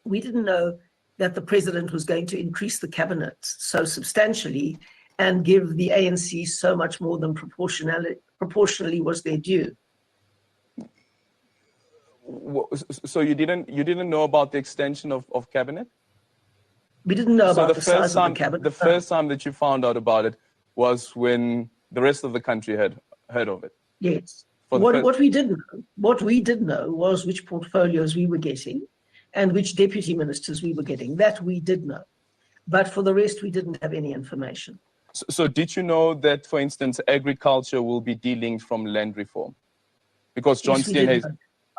We didn't know that the president was going to increase the cabinet so substantially and give the ANC so much more than proportionally was their due. So you didn't know about the extension of cabinet? We didn't know about the size of the cabinet. The first time that you found out about it was when the rest of the country had heard of it. Yes. What we did know was which portfolios we were getting and which deputy ministers we were getting. That we did know. But for the rest, we didn't have any information. So did you know that, for instance, agriculture will be delinked from land reform? Because Johnston has...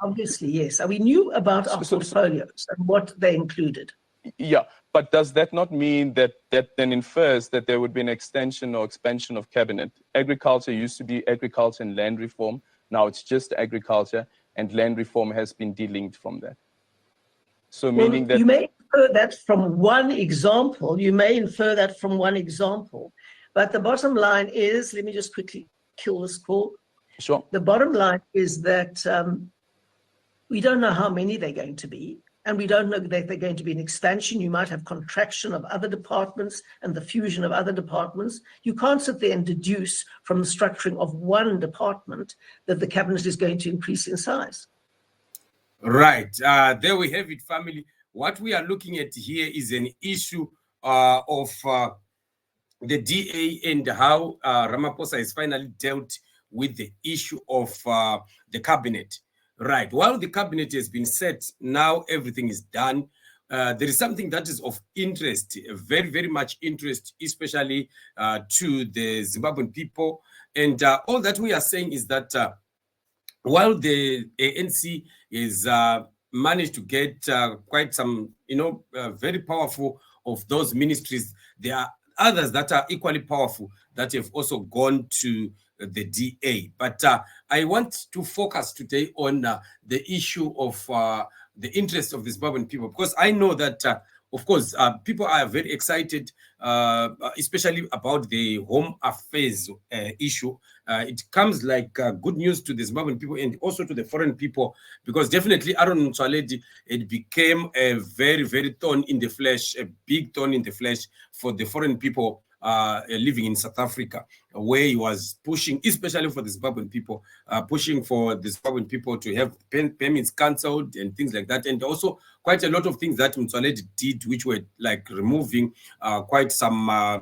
Obviously, yes. We knew about our portfolios and what they included. Yeah, but does that not mean that then infers that there would be an extension or expansion of cabinet? Agriculture used to be agriculture and land reform. Now it's just agriculture, and land reform has been delinked from that. So meaning that... You may infer that from one example. You may infer that from one example. But the bottom line is, let me just quickly kill this call. Sure. The bottom line is that we don't know how many they're going to be. And we don't know that they're going to be an expansion. You might have contraction of other departments and the fusion of other departments. You can't sit there and deduce from the structuring of one department that the cabinet is going to increase in size. Right. There we have it, family. What we are looking at here is an issue of the DA and how Ramaphosa has finally dealt with the issue of the cabinet. Right. While the cabinet has been set, now everything is done. There is something that is of interest, very, very much interest, especially to the Zimbabwean people. And all that we are saying is that while the ANC is managed to get quite some, very powerful of those ministries, there are others that are equally powerful that have also gone to the DA. But I want to focus today on the issue of the interest of the Zimbabwean people, because I know that, of course, people are very excited, especially about the home affairs issue. It comes like good news to the Zimbabwean people and also to the foreign people, because definitely Aaron Motsoaledi, it became a very, very thorn in the flesh, a big thorn in the flesh for the foreign people living in South Africa, where he was pushing, especially for the Zimbabwean people, pushing for the Zimbabwean people to have payments cancelled and things like that. And also quite a lot of things that Motsoaledi did, which were like removing quite some, a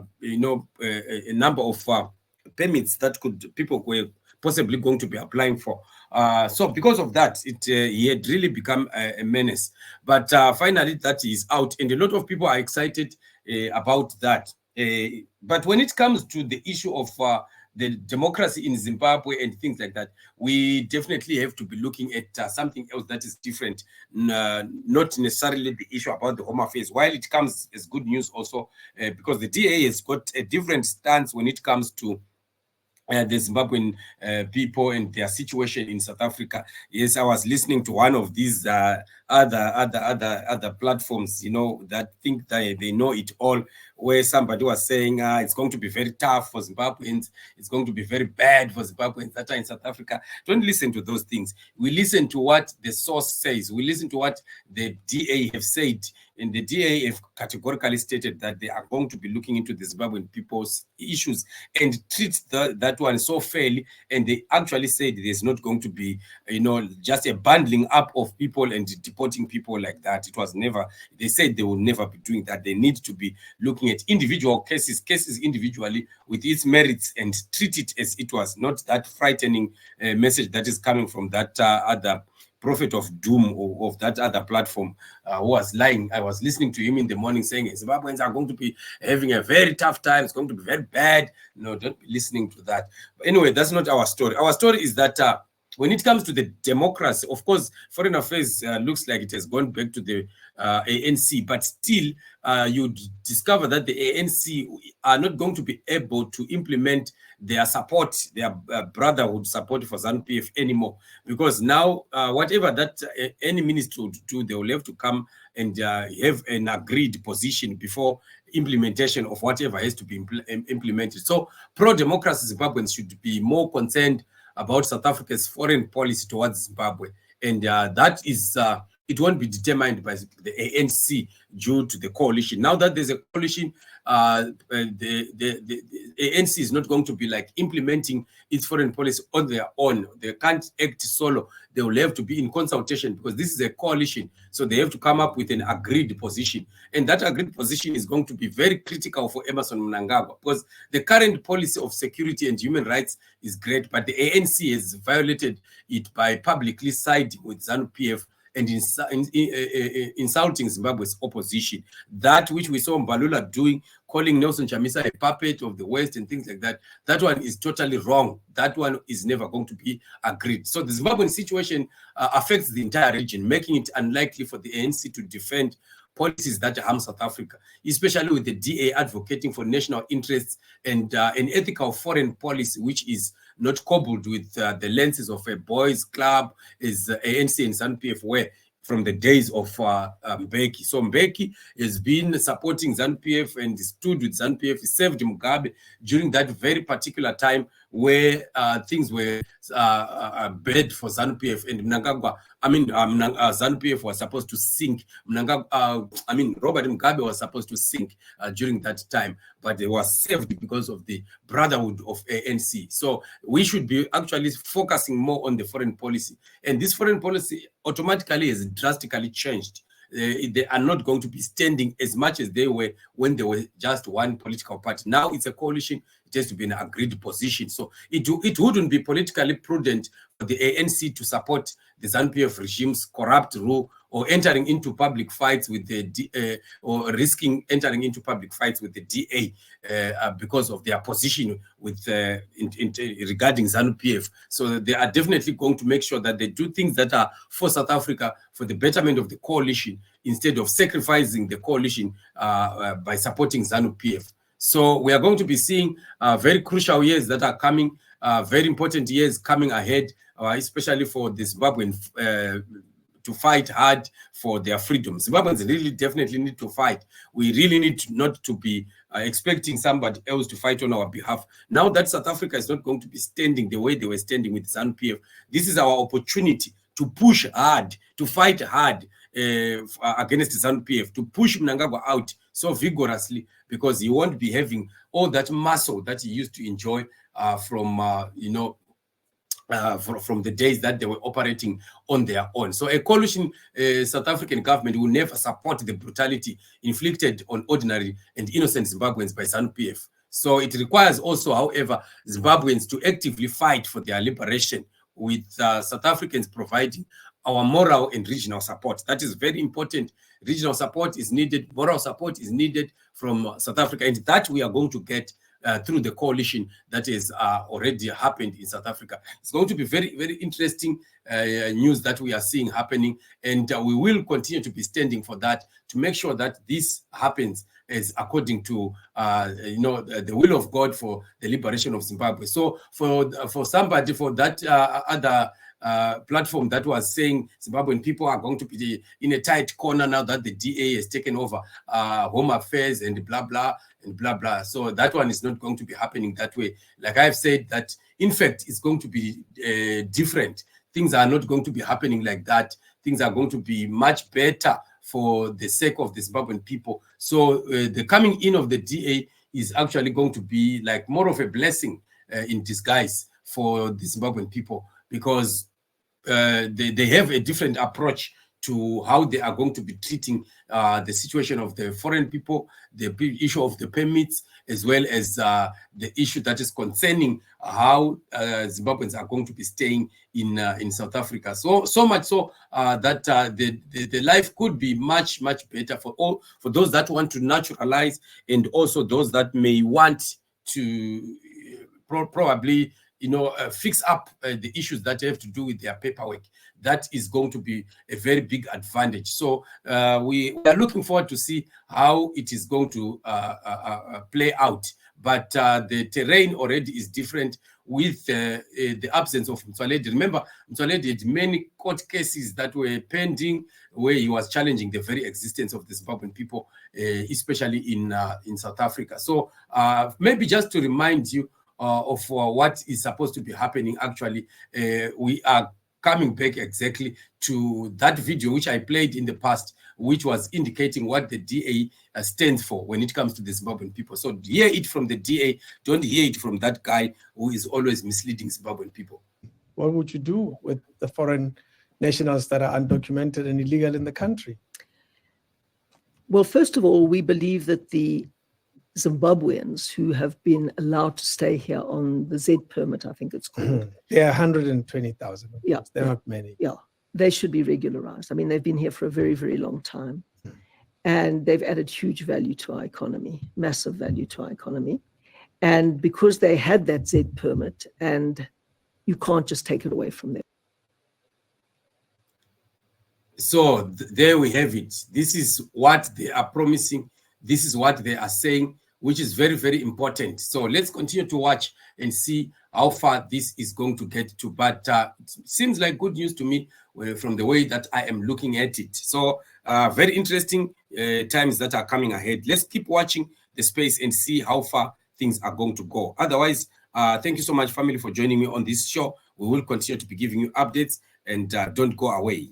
number of permits that people were possibly going to be applying for. So because of that, he had really become a menace. But finally, that is out, and a lot of people are excited about that. But when it comes to the issue of the democracy in Zimbabwe and things like that, we definitely have to be looking at something else that is different, not necessarily the issue about the home affairs, while it comes as good news also, because the DA has got a different stance when it comes to the Zimbabwean people and their situation in South Africa. Yes, I was listening to one of these other platforms, that think that they know it all, where somebody was saying it's going to be very tough for Zimbabweans, it's going to be very bad for Zimbabweans that are in South Africa. Don't listen to those things. We listen to what the source says. We listen to what the DA have said. And the DA have categorically stated that they are going to be looking into the Zimbabwean people's issues and treat that one so fairly. And they actually said there's not going to be, just a bundling up of people and deporting people like that. It was never, they said they will never be doing that. They need to be looking at individual cases individually with its merits and treat it as it was, not that frightening message that is coming from that other prophet of doom of that other platform who was lying. I was listening to him in the morning saying Zimbabweans are going to be having a very tough time. It's going to be very bad. No, don't be listening to that. But anyway, that's not our story. Our story is that when it comes to the democracy, of course, foreign affairs looks like it has gone back to the ANC, but still you discover that the ANC are not going to be able to implement their support, their brotherhood support for ZANU-PF anymore, because now whatever that any ministry would do, they will have to come and have an agreed position before implementation of whatever has to be implemented. So pro-democracy Zimbabweans should be more concerned about South Africa's foreign policy towards Zimbabwe, and that is it won't be determined by the ANC due to the coalition. Now that there's a coalition, the ANC is not going to be like implementing its foreign policy on their own. They can't act solo. They will have to be in consultation because this is a coalition. So they have to come up with an agreed position. And that agreed position is going to be very critical for Emmerson Mnangagwa because the current policy of security and human rights is great, but the ANC has violated it by publicly siding with ZANU-PF and insulting Zimbabwe's opposition. That which we saw Mbalula doing, calling Nelson Chamisa a puppet of the West and things like that, that one is totally wrong. That one is never going to be agreed. So the Zimbabwean situation affects the entire region, making it unlikely for the ANC to defend policies that harm South Africa, especially with the DA advocating for national interests and an ethical foreign policy, which is not coupled with the lenses of a boys' club, as ANC and ZANU-PF were from the days of Mbeki. So Mbeki has been supporting ZANU-PF and stood with ZANU-PF. He served Mugabe during that very particular time where things were bad for ZANU-PF, and Mnangagwa, ZANU-PF was supposed to sink. Robert Mugabe was supposed to sink during that time, but they were saved because of the brotherhood of ANC. So we should be actually focusing more on the foreign policy. And this foreign policy automatically has drastically changed. They are not going to be standing as much as they were when they were just one political party. Now it's a coalition. It has to be an agreed position. So it wouldn't be politically prudent for the ANC to support the ZANU-PF regime's corrupt rule or entering into public fights with the or risking entering into public fights with the DA because of their position with regarding ZANU-PF. So they are definitely going to make sure that they do things that are for South Africa, for the betterment of the coalition, instead of sacrificing the coalition by supporting ZANU-PF. So we are going to be seeing very crucial years that are coming, very important years coming ahead, especially for the Zimbabwean to fight hard for their freedom. Zimbabweans really definitely need to fight. We really need not to be expecting somebody else to fight on our behalf. Now that South Africa is not going to be standing the way they were standing with ZANU-PF, this is our opportunity to push hard, to fight hard against ZANU-PF, to push Mnangagwa out so vigorously, because he won't be having all that muscle that he used to enjoy from the days that they were operating on their own. So a coalition South African government will never support the brutality inflicted on ordinary and innocent Zimbabweans by ZANU-PF. So it requires also, however, Zimbabweans to actively fight for their liberation, with South Africans providing our moral and regional support. That is very important. Regional support is needed, moral support is needed from South Africa, and that we are going to get through the coalition that has already happened in South Africa. It's going to be very, very interesting news that we are seeing happening, and we will continue to be standing for that, to make sure that this happens as according to the will of God for the liberation of Zimbabwe. So for somebody, for that other platform that was saying Zimbabwean people are going to be in a tight corner now that the DA has taken over home affairs and blah blah and blah blah, so that one is not going to be happening that way. Like I've said, that in fact it's going to be different. Things are not going to be happening like that. Things are going to be much better for the sake of the Zimbabwean people. So the coming in of the DA is actually going to be like more of a blessing in disguise for the Zimbabwean people, because they have a different approach to how they are going to be treating the situation of the foreign people, the issue of the permits, as well as the issue that is concerning how Zimbabweans are going to be staying in South Africa. So much so that the life could be much, much better for those that want to naturalize, and also those that may want to probably fix up the issues that have to do with their paperwork. That is going to be a very big advantage. So we are looking forward to see how it is going to play out. But the terrain already is different with the absence of Mtsoaledi. Remember, Mtsoaledi had many court cases that were pending where he was challenging the very existence of the Zimbabwean people, especially in South Africa. So maybe just to remind you of what is supposed to be happening, actually, we are coming back exactly to that video which I played in the past, which was indicating what the DA stands for when it comes to the Zimbabwean people. So hear it from the DA, don't hear it from that guy who is always misleading Zimbabwean people. What would you do with the foreign nationals that are undocumented and illegal in the country? Well, first of all, we believe that the Zimbabweans who have been allowed to stay here on the Z permit, I think it's called. There are 120,000. Yeah. They're not many. Yeah, they should be regularized. I mean, they've been here for a very, very long time. And they've added huge value to our economy, massive value to our economy. And because they had that Z permit, and you can't just take it away from them. So there we have it. This is what they are promising. This is what they are saying, which is very, very important. So let's continue to watch and see how far this is going to get to. But it seems like good news to me from the way that I am looking at it. So very interesting times that are coming ahead. Let's keep watching the space and see how far things are going to go. Otherwise, thank you so much, family, for joining me on this show. We will continue to be giving you updates, and don't go away.